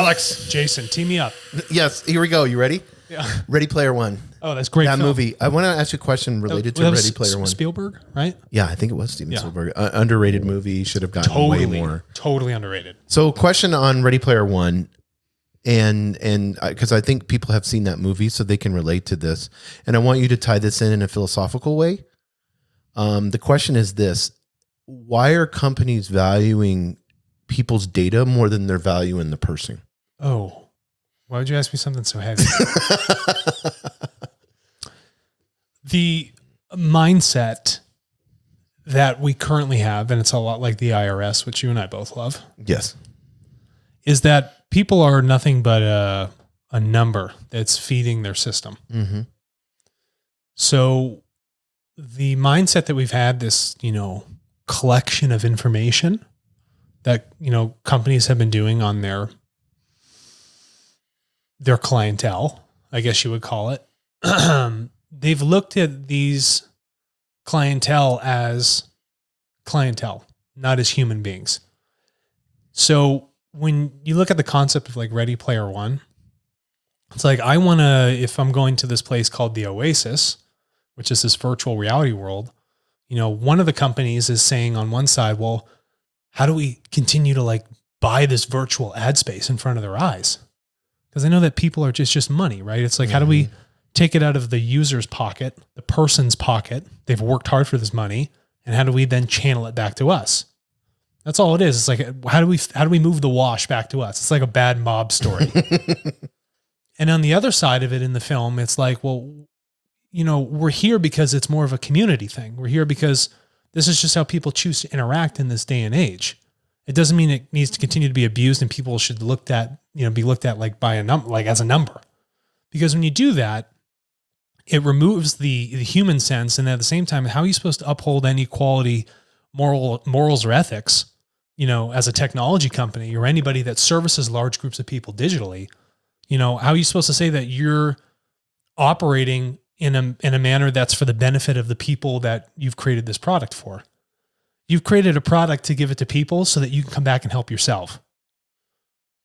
Alex. Jason, tee me up. Yes, here we go. You ready? Yeah. Ready Player One. Oh, that's great. That film. movie. I want to ask you a question related to That was Ready Player One. Spielberg, right? Yeah, I think it was Steven Yeah. Spielberg. Underrated movie. Should have gotten way more. Totally underrated. So, question on Ready Player One, and because I think people have seen that movie, so they can relate to this, and I want you to tie this in a philosophical way. The question is this: why are companies valuing people's data more than they're valuing the person? Oh, why would you ask me something so heavy? The mindset that we currently have, and it's a lot like the IRS, which you and I both love, Yes. is that people are nothing but a number that's feeding their system. Mm-hmm. So the mindset that we've had, this, collection of information that, companies have been doing on their clientele, I guess you would call it. They've looked at these clientele as clientele, not as human beings. So when you look at the concept of like Ready Player One, it's like, if I'm going to this place called the Oasis, which is this virtual reality world, one of the companies is saying on one side, well, how do we continue to like buy this virtual ad space in front of their eyes? Because I know that people are just money, right? It's like, how do we take it out of the user's pocket, the person's pocket? They've worked hard for this money. And how do we then channel it back to us? That's all it is. It's like, how do we move the wash back to us? It's like a bad mob story. And on the other side of it in the film, it's like, well, we're here because it's more of a community thing. We're here because this is just how people choose to interact in this day and age. It doesn't mean it needs to continue to be abused and people should be looked at like by a number, like as a number. Because when you do that, it removes the human sense. And at the same time, how are you supposed to uphold any quality morals or ethics, as a technology company or anybody that services large groups of people digitally? How are you supposed to say that you're operating in a manner that's for the benefit of the people that you've created this product for? You've created a product to give it to people so that you can come back and help yourself.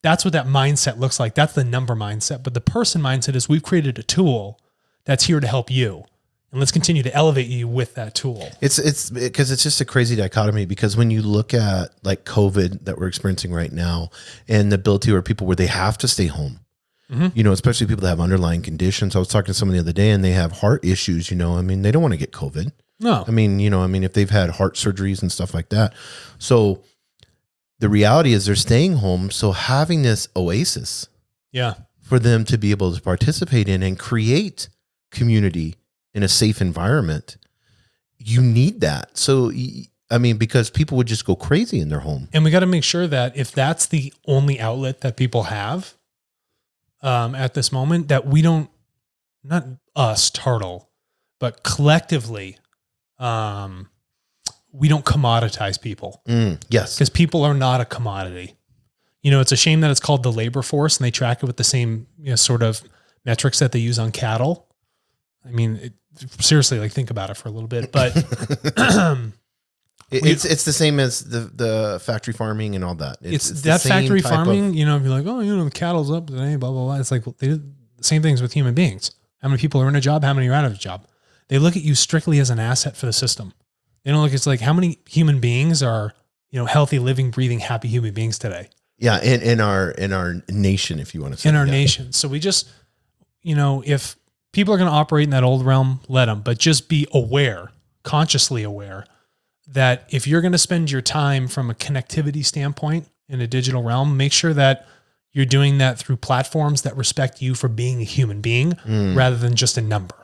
That's what that mindset looks like. That's the number mindset. But the person mindset is, we've created a tool that's here to help you. And let's continue to elevate you with that tool. It's because it's just a crazy dichotomy, because when you look at like COVID that we're experiencing right now and the ability where people where they have to stay home, especially people that have underlying conditions. I was talking to someone the other day and they have heart issues, they don't want to get COVID. No. If they've had heart surgeries and stuff like that. So the reality is they're staying home. So having this oasis for them to be able to participate in and create community in a safe environment, you need that. So, because people would just go crazy in their home. And we got to make sure that if that's the only outlet that people have at this moment, that we don't, not us, Turtle, but collectively, we don't commoditize people. Yes. Because people are not a commodity. It's a shame that it's called the labor force and they track it with the same sort of metrics that they use on cattle. Seriously, like think about it for a little bit, but it's the same as the factory farming and all that. It's that factory farming, if you're like, the cattle's up today, blah, blah, blah. It's like, they do the same things with human beings. How many people are in a job? How many are out of a job? They look at you strictly as an asset for the system. They don't look, it's like, how many human beings are, healthy, living, breathing, happy human beings today? Yeah. In our nation, if you want to say in our nation. So we just, if people are going to operate in that old realm, let them, but just be aware, consciously aware, that if you're going to spend your time from a connectivity standpoint in a digital realm, make sure that you're doing that through platforms that respect you for being a human being rather than just a number.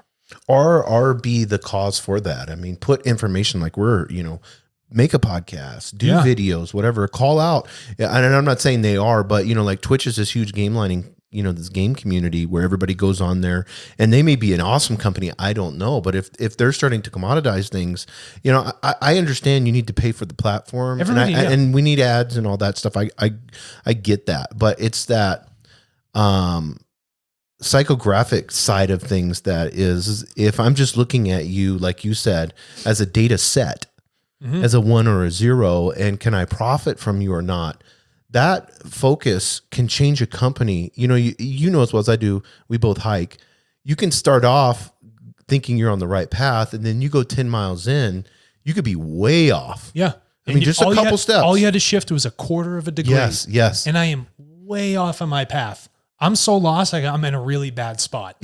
Or be the cause for that. Put information like make a podcast, do videos, whatever, call out. And I'm not saying they are, but like Twitch is this huge game lining, this game community where everybody goes on there, and they may be an awesome company. I don't know. But if they're starting to commoditize things, I understand you need to pay for the platform and we need ads and all that stuff. I get that, but it's that, psychographic side of things that is, if I'm just looking at you, like you said, as a data set, as a 1 or a 0, and can I profit from you or not? that focus can change a company. You know, you know as well as I do, we both hike. You can start off thinking you're on the right path, and then you go 10 miles in, you could be way off. Yeah. I mean, just a couple steps. All you had to shift was 1/4 of a degree. Yes. And I am way off on my path. I'm so lost. I'm in a really bad spot,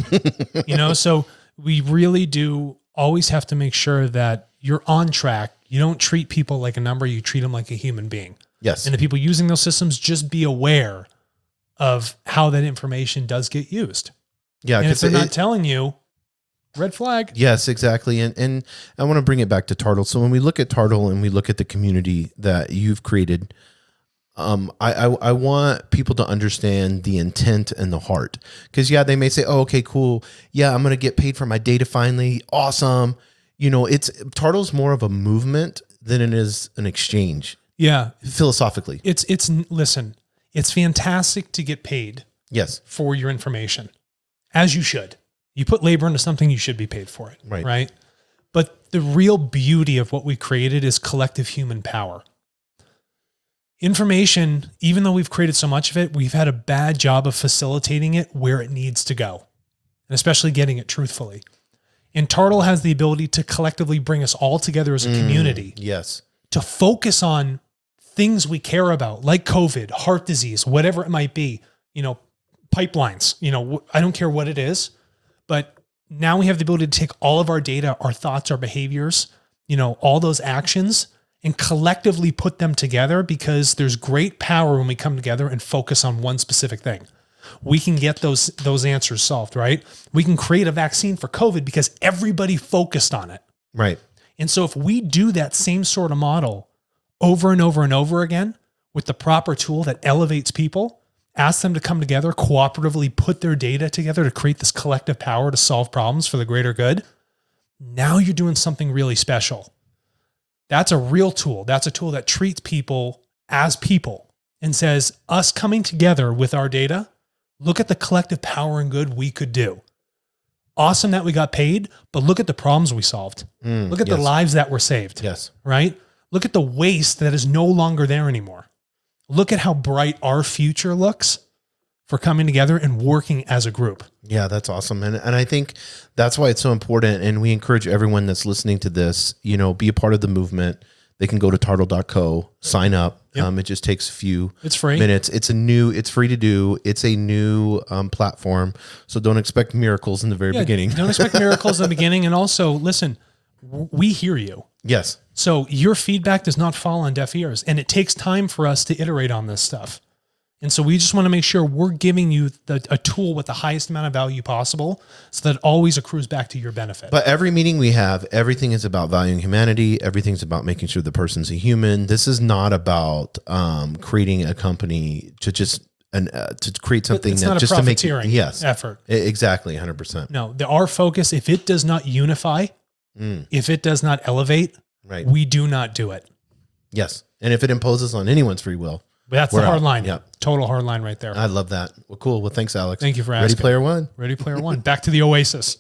you know? So we really do always have to make sure that you're on track. You don't treat people like a number. You treat them like a human being. Yes. And the people using those systems, just be aware of how that information does get used. Yeah. And if they're not telling you, red flag. Yes, exactly. And I want to bring it back to Tartle. So when we look at Tartle and we look at the community that you've created, I want people to understand the intent and the heart. Because they may say, oh, okay, cool. Yeah, I'm going to get paid for my data finally. Awesome. You know, Tartle's more of a movement than it is an exchange. Yeah. Philosophically. Listen, it's fantastic to get paid. Yes. For your information, as you should. You put labor into something, you should be paid for it. Right. But the real beauty of what we created is collective human power. Information, even though we've created so much of it, we've had a bad job of facilitating it where it needs to go, and especially getting it truthfully. And Tartle has the ability to collectively bring us all together as a community. Yes. To focus on things we care about, like COVID, heart disease, whatever it might be, you know, pipelines, you know, I don't care what it is, but now we have the ability to take all of our data, our thoughts, our behaviors, you know, all those actions, and collectively put them together, because there's great power when we come together and focus on one specific thing. We can get those answers solved, right? We can create a vaccine for COVID because everybody focused on it. Right. And so if we do that same sort of model over and over and over again with the proper tool that elevates people, ask them to come together, cooperatively put their data together to create this collective power to solve problems for the greater good, now you're doing something really special. That's a real tool. That's a tool that treats people as people and says, us coming together with our data, look at the collective power and good we could do. Awesome that we got paid, but look at the problems we solved. Look at the lives that were saved. Yes. Right? Look at the waste that is no longer there anymore. Look at how bright our future looks for coming together and working as a group. Yeah, that's awesome. And I think that's why it's so important. And we encourage everyone that's listening to this, you know, be a part of the movement. They can go to tartle.co, sign up. It just takes a few minutes. It's free to do. It's a new platform. So don't expect miracles in the very beginning. Don't expect miracles in the beginning. And also, listen, we hear you. Yes. So your feedback does not fall on deaf ears, and it takes time for us to iterate on this stuff. And so we just want to make sure we're giving you a tool with the highest amount of value possible so that it always accrues back to your benefit. But every meeting we have, everything is about valuing humanity. Everything's about making sure the person's a human. This is not about creating a company to just to create something it's that not just a to make profiteering effort. Exactly, 100%. No, our focus, if it does not unify, if it does not elevate, we do not do it. Yes. And if it imposes on anyone's free will, that's the hard line. Yep. Total hard line right there. I love that. Well, cool. Well, thanks, Alex. Thank you for asking. Ready Player One. Ready Player One. Back to the Oasis.